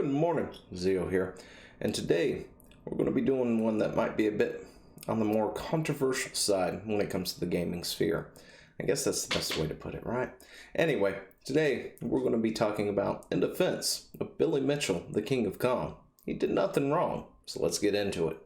Good morning, Zio here, and today we're going to be doing one that might be a bit on the more controversial side when it comes to the gaming sphere. I guess that's the best way to put it, right? Anyway, today we're going to be talking about in defense of Billy Mitchell, the King of Kong. He did nothing wrong, so let's get into it.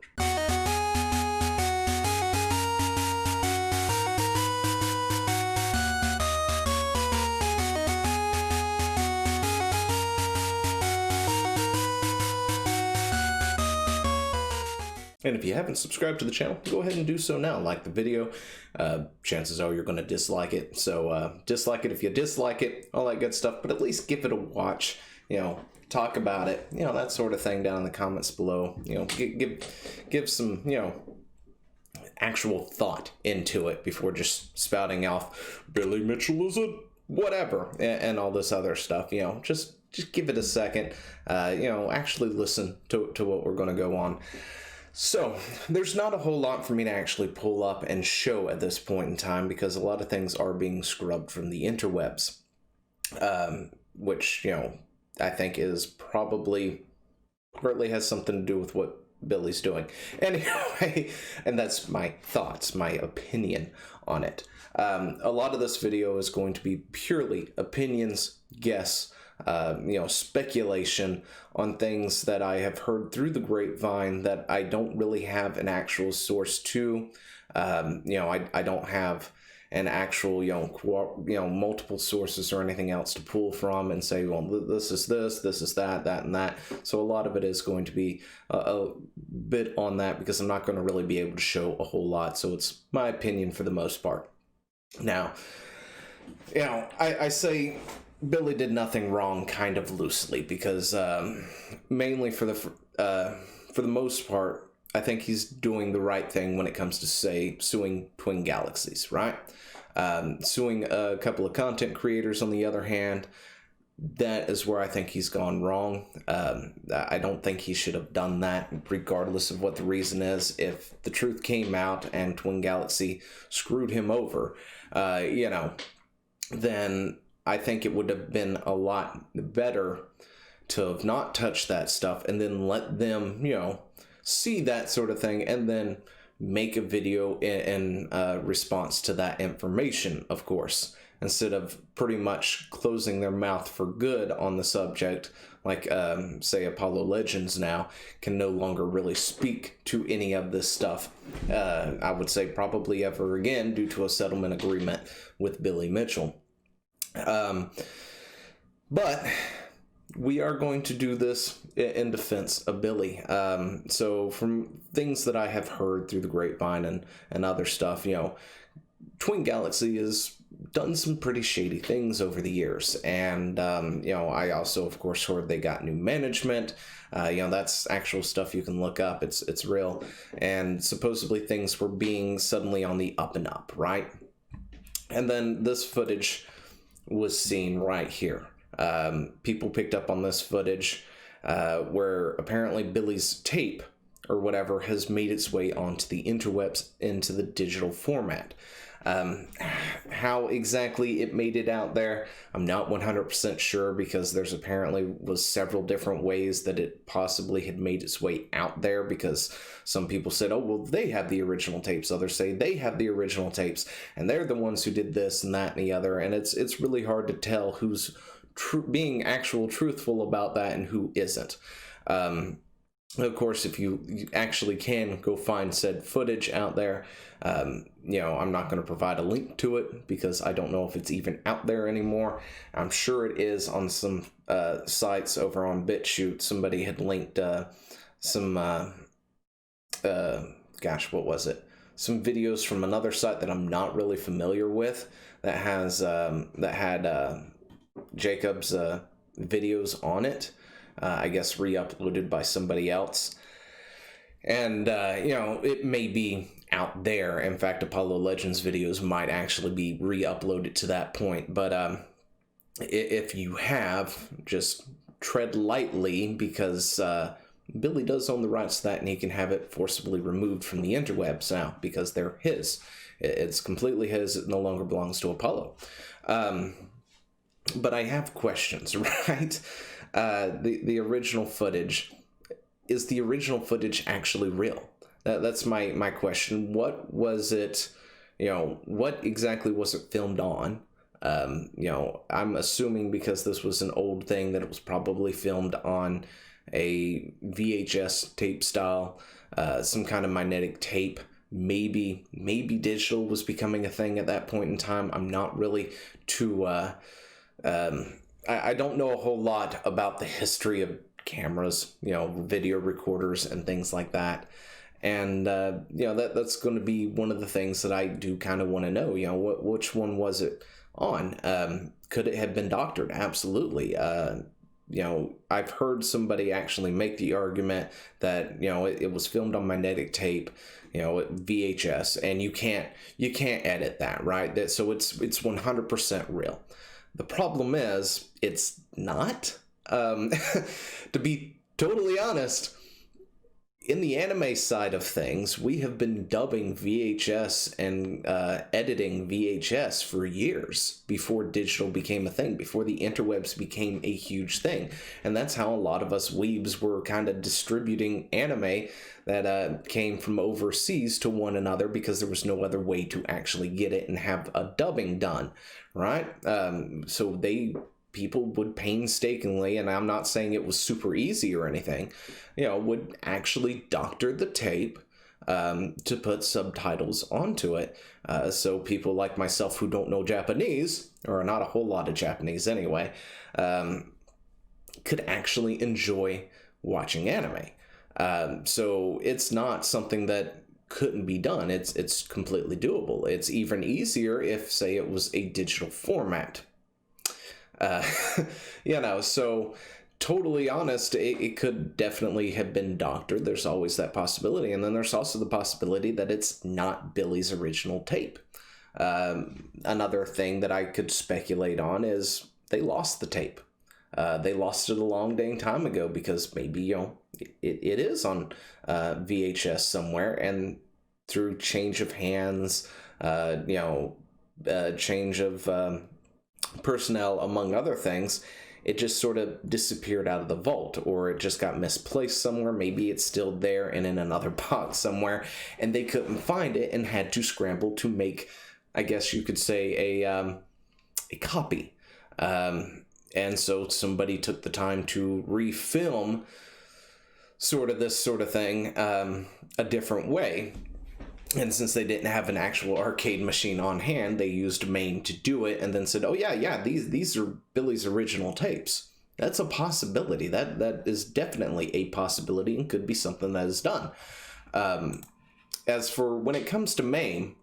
And if you haven't subscribed to the channel, go ahead and do so now. Like the video. Chances are you're going to dislike it. So dislike it if you dislike it, all that good stuff. But at least give it a watch, talk about it, that sort of thing down in the comments below. Give some, actual thought into it before just spouting off, Billy Mitchell is a whatever, and all this other stuff. Just give it a second, actually listen to what we're going to go on. So, there's not a whole lot for me to actually pull up and show at this point in time because a lot of things are being scrubbed from the interwebs, which, I think is probably partly has something to do with what Billy's doing. Anyway, and that's my thoughts, my opinion on it. A lot of this video is going to be purely opinions, guess, speculation on things that I have heard through the grapevine that I don't really have an actual source to. I don't have an actual, multiple sources or anything else to pull from and say, well, this is that, and that. So a lot of it is going to be a bit on that because I'm not going to really be able to show a whole lot. So it's my opinion for the most part. Now, I say Billy did nothing wrong kind of loosely because mainly for the most part, I think he's doing the right thing when it comes to, say, suing Twin Galaxies, right? Suing a couple of content creators, on the other hand, that is where I think he's gone wrong. I don't think he should have done that, regardless of what the reason is. If the truth came out and Twin Galaxy screwed him over, then I think it would have been a lot better to have not touched that stuff and then let them, see that sort of thing and then make a video in response to that information, of course, instead of pretty much closing their mouth for good on the subject, like, say, Apollo Legends now can no longer really speak to any of this stuff, I would say probably ever again, due to a settlement agreement with Billy Mitchell. But we are going to do this in defense of Billy. So from things that I have heard through the grapevine and other stuff, Twin Galaxy has done some pretty shady things over the years. And, I also, of course, heard they got new management. That's actual stuff you can look up. It's real. And supposedly things were being suddenly on the up and up, right? And then this footage was seen right here. People picked up on this footage where apparently Billy's tape or whatever has made its way onto the interwebs into the digital format. How exactly it made it out there, I'm not 100% sure because there's apparently was several different ways that it possibly had made its way out there because some people said, oh, well, they have the original tapes. Others say they have the original tapes and they're the ones who did this and that and the other. And it's really hard to tell who's being truthful about that and who isn't. Of course, if you actually can go find said footage out there, I'm not going to provide a link to it because I don't know if it's even out there anymore. I'm sure it is on some sites over on BitChute. Somebody had linked some, what was it? Some videos from another site that I'm not really familiar with that had Jacob's videos on it. I guess re-uploaded by somebody else. And, it may be out there. In fact, Apollo Legends videos might actually be re-uploaded to that point. But if you have, just tread lightly because Billy does own the rights to that and he can have it forcibly removed from the interwebs now because they're his. It's completely his. It no longer belongs to Apollo. But I have questions, right? the original footage, is the original footage actually real? That's my question. What was it, what exactly was it filmed on? I'm assuming because this was an old thing that it was probably filmed on a VHS tape style, some kind of magnetic tape. Maybe digital was becoming a thing at that point in time. I'm not really too, I don't know a whole lot about the history of cameras, video recorders and things like that. And, that's going to be one of the things that I do kind of want to know, which one was it on? Could it have been doctored? Absolutely. I've heard somebody actually make the argument that, it was filmed on magnetic tape, VHS, and you can't edit that, right? So it's 100% real. The problem is it's not. To be totally honest, in the anime side of things, we have been dubbing VHS and editing VHS for years before digital became a thing, before the interwebs became a huge thing. And that's how a lot of us weebs were kind of distributing anime that came from overseas to one another, because there was no other way to actually get it and have a dubbing done, right? So people would painstakingly, and I'm not saying it was super easy or anything, would actually doctor the tape to put subtitles onto it. So people like myself who don't know Japanese, or not a whole lot of Japanese anyway, could actually enjoy watching anime. So it's not something that couldn't be done. It's completely doable. It's even easier if, say, it was a digital format. So totally honest, it could definitely have been doctored. There's always that possibility. And then there's also the possibility that it's not Billy's original tape. Another thing that I could speculate on is they lost the tape. They lost it a long dang time ago, because maybe, it is on VHS somewhere, and through change of hands, change of personnel, among other things, it just sort of disappeared out of the vault, or it just got misplaced somewhere. Maybe it's still there and in another box somewhere, and they couldn't find it and had to scramble to make, I guess you could say, a copy. And so somebody took the time to refilm this sort of thing a different way. And since they didn't have an actual arcade machine on hand, they used MAME to do it, and then said, oh yeah, these are Billy's original tapes. That's a possibility. That is definitely a possibility, and could be something that is done. As for when it comes to MAME,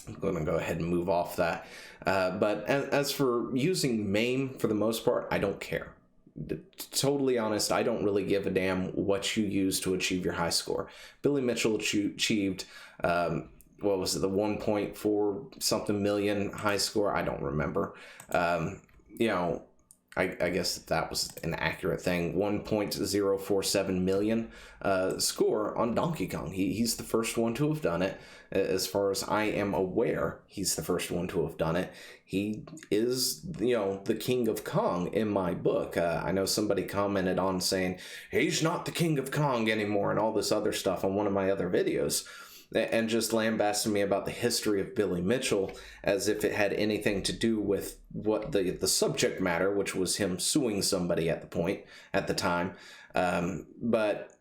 I'm going to go ahead and move off that. But as for using MAME, for the most part, I don't care. Totally honest, I don't really give a damn what you use to achieve your high score. Billy Mitchell achieved, what was it, the 1.4 something million high score? I don't remember. I guess that was an accurate thing. 1.047 million score on Donkey Kong. He's the first one to have done it. As far as I am aware, he's the first one to have done it. He is, the King of Kong in my book. I know somebody commented on saying, he's not the King of Kong anymore, and all this other stuff on one of my other videos, and just lambasted me about the history of Billy Mitchell, as if it had anything to do with what the subject matter, which was him suing somebody at the time. But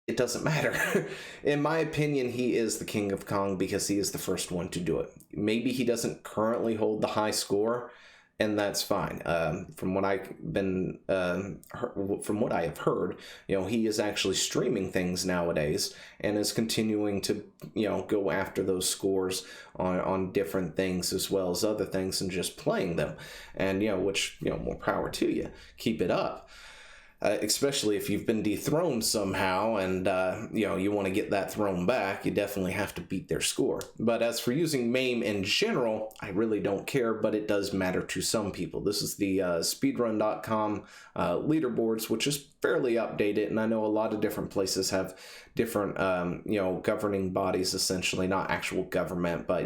it doesn't matter. In my opinion, he is the King of Kong because he is the first one to do it. Maybe he doesn't currently hold the high score, and that's fine. From what I have heard, he is actually streaming things nowadays and is continuing to, go after those scores on different things as well as other things, and just playing them. And, which, more power to you. Keep it up. Especially if you've been dethroned somehow and, you want to get that throne back, you definitely have to beat their score. But as for using MAME in general, I really don't care, but it does matter to some people. This is the speedrun.com leaderboards, which is fairly updated, and I know a lot of different places have different, governing bodies, essentially, not actual government, but,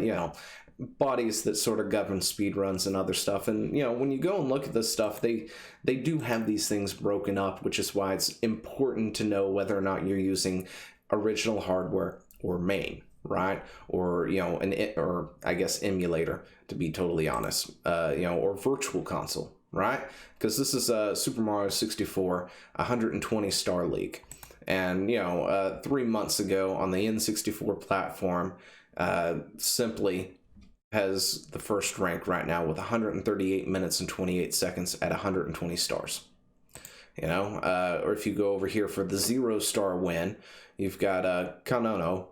bodies that sort of govern speed runs and other stuff. And you know, when you go and look at this stuff, they do have these things broken up, which is why it's important to know whether or not you're using original hardware or MAME, right? Or, you know, or I guess emulator, to be totally honest, you know, or virtual console, right? Because this is Super Mario 64 120 Star League. And, you know, 3 months ago on the N64 platform, simply has the first rank right now with 138 minutes and 28 seconds at 120 stars. You know, or if you go over here for the 0-star win, you've got Kanono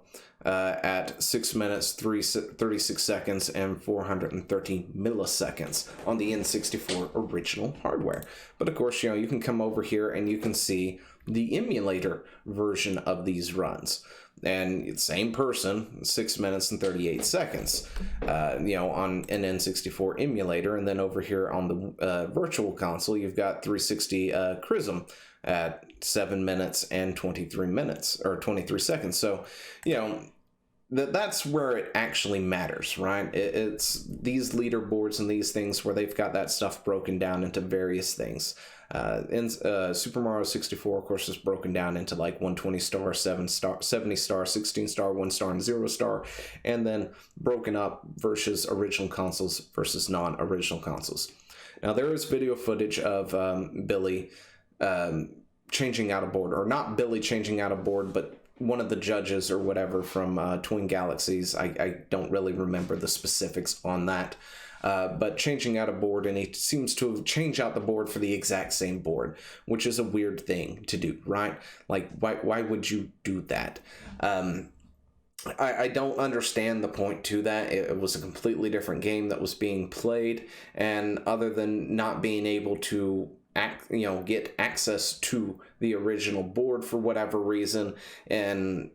at 6 minutes, 36 seconds, and 430 milliseconds on the N64 original hardware. But of course, you know, you can come over here and you can see the emulator version of these runs. And same person, 6 minutes and 38 seconds, you know, on an N64 emulator. And then over here on the virtual console, you've got 360 Chrism at 7 minutes and 23 minutes, or 23 seconds. So, you know, that's where it actually matters, right? It's these leaderboards and these things where they've got that stuff broken down into various things. Super Mario 64, of course, is broken down into like 120 star, 70 star, 16 star, 1 star, and 0 star, and then broken up versus original consoles versus non-original consoles. Now, there is video footage of Billy changing out a board, or not Billy changing out a board, but one of the judges or whatever from Twin Galaxies. I don't really remember the specifics on that. But changing out a board, and he seems to have changed out the board for the exact same board, which is a weird thing to do, right? Like, why would you do that? I don't understand the point to that. It was a completely different game that was being played, and other than not being able to get access to the original board for whatever reason, and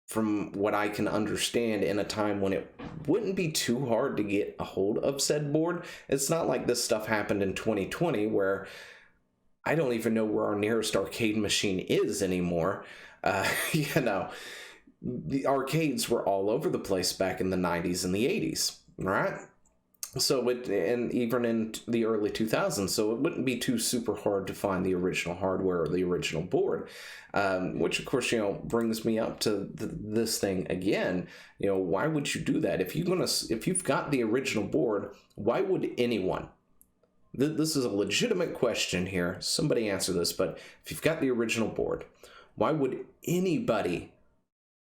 from what I can understand, in a time when it wouldn't be too hard to get a hold of said board. It's not like this stuff happened in 2020 where I don't even know where our nearest arcade machine is anymore. You know, the arcades were all over the place back in the 90s and the 80s, right? So and even in the early 2000s, so it wouldn't be too super hard to find the original hardware or the original board, which of course, you know, brings me up to this thing again. You know, why would you do that? If you've got the original board, why would anyone? This is a legitimate question here. Somebody answer this. But if you've got the original board, why would anybody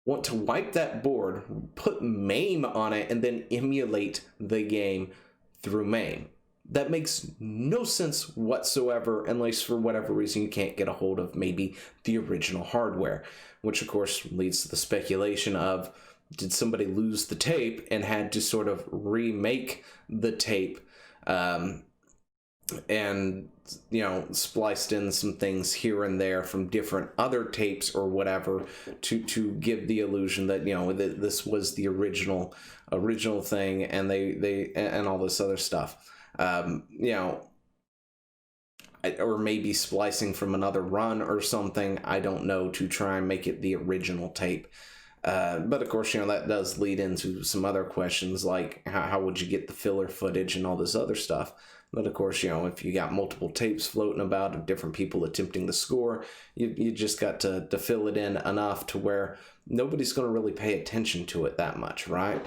want to wipe that board, put MAME on it, and then emulate the game through MAME? That makes no sense whatsoever, unless for whatever reason you can't get a hold of maybe the original hardware, which of course leads to the speculation of, did somebody lose the tape and had to sort of remake the tape, and, you know, spliced in some things here and there from different other tapes or whatever to give the illusion that, you know, that this was the original thing, and they and all this other stuff, you know, or maybe splicing from another run or something, I don't know, to try and make it the original tape. But of course, you know, that does lead into some other questions, like how would you get the filler footage and all this other stuff. But of course, you know, if you got multiple tapes floating about of different people attempting to score, you just got to fill it in enough to where nobody's going to really pay attention to it that much, right?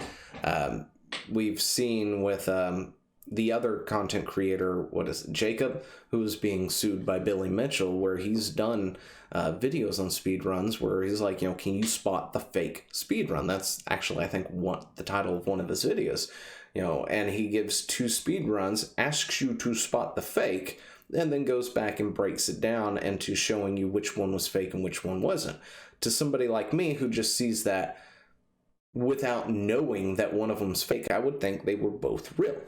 We've seen with the other content creator, Jacob, who's being sued by Billy Mitchell, where he's done videos on speedruns where he's like, you know, can you spot the fake speedrun? That's actually, I think, the title of one of his videos. You know, and he gives 2 speed runs, asks you to spot the fake, and then goes back and breaks it down into showing you which one was fake and which one wasn't. To somebody like me who just sees that without knowing that one of them's fake, I would think they were both real.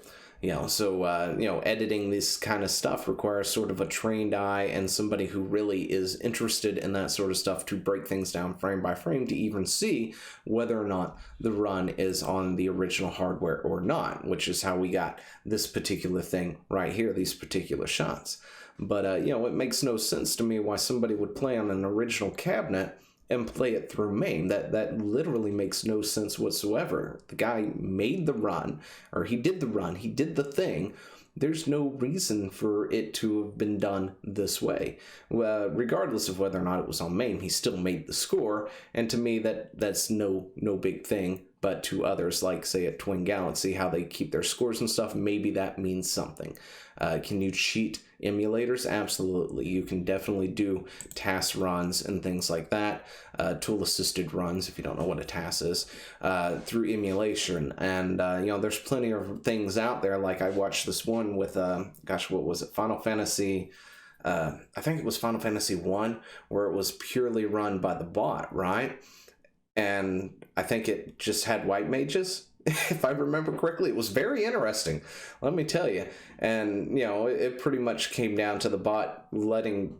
You know, so, you know, editing this kind of stuff requires sort of a trained eye and somebody who really is interested in that sort of stuff to break things down frame by frame to even see whether or not the run is on the original hardware or not, which is how we got this particular thing right here, these particular shots. But, you know, it makes no sense to me why somebody would play on an original cabinet and play it through MAME. That literally makes no sense whatsoever. The guy made the run, or he did the run, he did the thing. There's no reason for it to have been done this way. Regardless of whether or not it was on MAME, he still made the score, and to me that's no big thing. But to others, like say at Twin Galaxy, how they keep their scores and stuff, maybe that means something. Can you cheat emulators? Absolutely. You can definitely do TAS runs and things like that, tool-assisted runs, if you don't know what a TAS is, through emulation. And, there's plenty of things out there. Like I watched this one with, what was it? Final Fantasy... I think it was Final Fantasy 1, where it was purely run by the bot, right? And I think it just had white mages, if I remember correctly. It was very interesting, let me tell you. And, it pretty much came down to the bot letting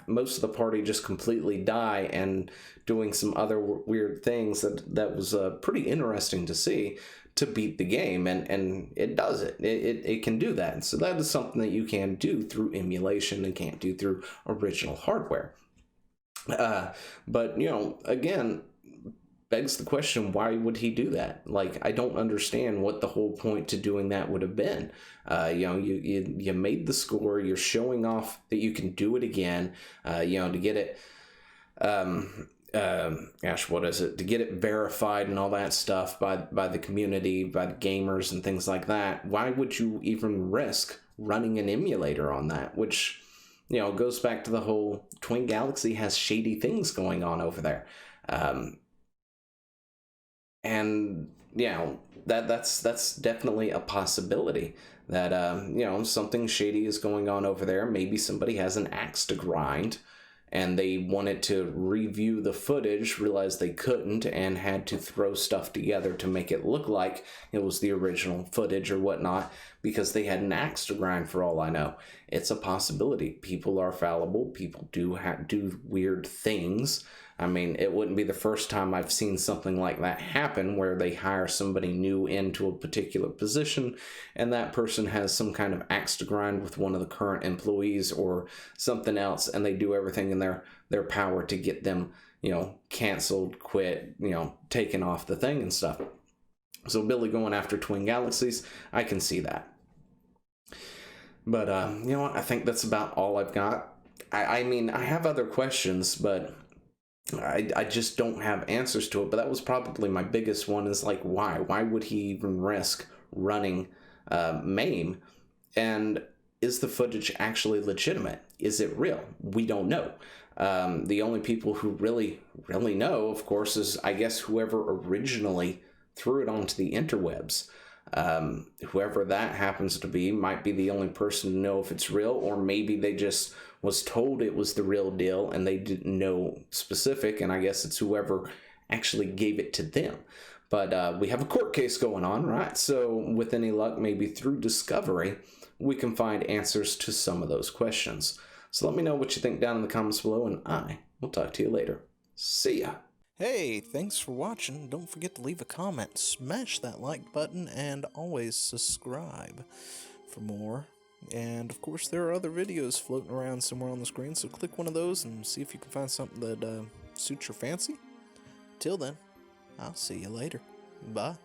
most of the party just completely die and doing some other weird things that was pretty interesting to see, to beat the game. And it does it. It can do that. And so that is something that you can do through emulation and can't do through original hardware. But, again, begs the question, why would he do that? Like, I don't understand what the whole point to doing that would have been. You made the score, you're showing off that you can do it again, to get it, to get it verified and all that stuff by the community, by the gamers and things like that. Why would you even risk running an emulator on that? Which, goes back to the whole Twin Galaxy has shady things going on over there. And, that's definitely a possibility that, something shady is going on over there. Maybe somebody has an axe to grind and they wanted to review the footage, realized they couldn't, and had to throw stuff together to make it look like it was the original footage or whatnot, because they had an axe to grind, for all I know. It's a possibility. People are fallible. People do weird things. I mean, it wouldn't be the first time I've seen something like that happen, where they hire somebody new into a particular position and that person has some kind of axe to grind with one of the current employees or something else, and they do everything in their power to get them, canceled, quit, taken off the thing and stuff. So Billy going after Twin Galaxies, I can see that. But, I think that's about all I've got. I mean, I have other questions, but I just don't have answers to it. But that was probably my biggest one, is like, why? Why would he even risk running MAME? And is the footage actually legitimate? Is it real? We don't know. The only people who really know, of course, is, I guess, whoever originally threw it onto the interwebs. Whoever that happens to be might be the only person to know if it's real, or maybe they just was told it was the real deal and they didn't know specific, and I guess it's whoever actually gave it to them. But we have a court case going on, right? So with any luck, maybe through discovery, we can find answers to some of those questions. So let me know what you think down in the comments below, and I will talk to you later. See ya! Hey, thanks for watching. Don't forget to leave a comment, smash that like button, and always subscribe for more. And of course, there are other videos floating around somewhere on the screen, so click one of those and see if you can find something that suits your fancy. Till then, I'll see you later. Bye.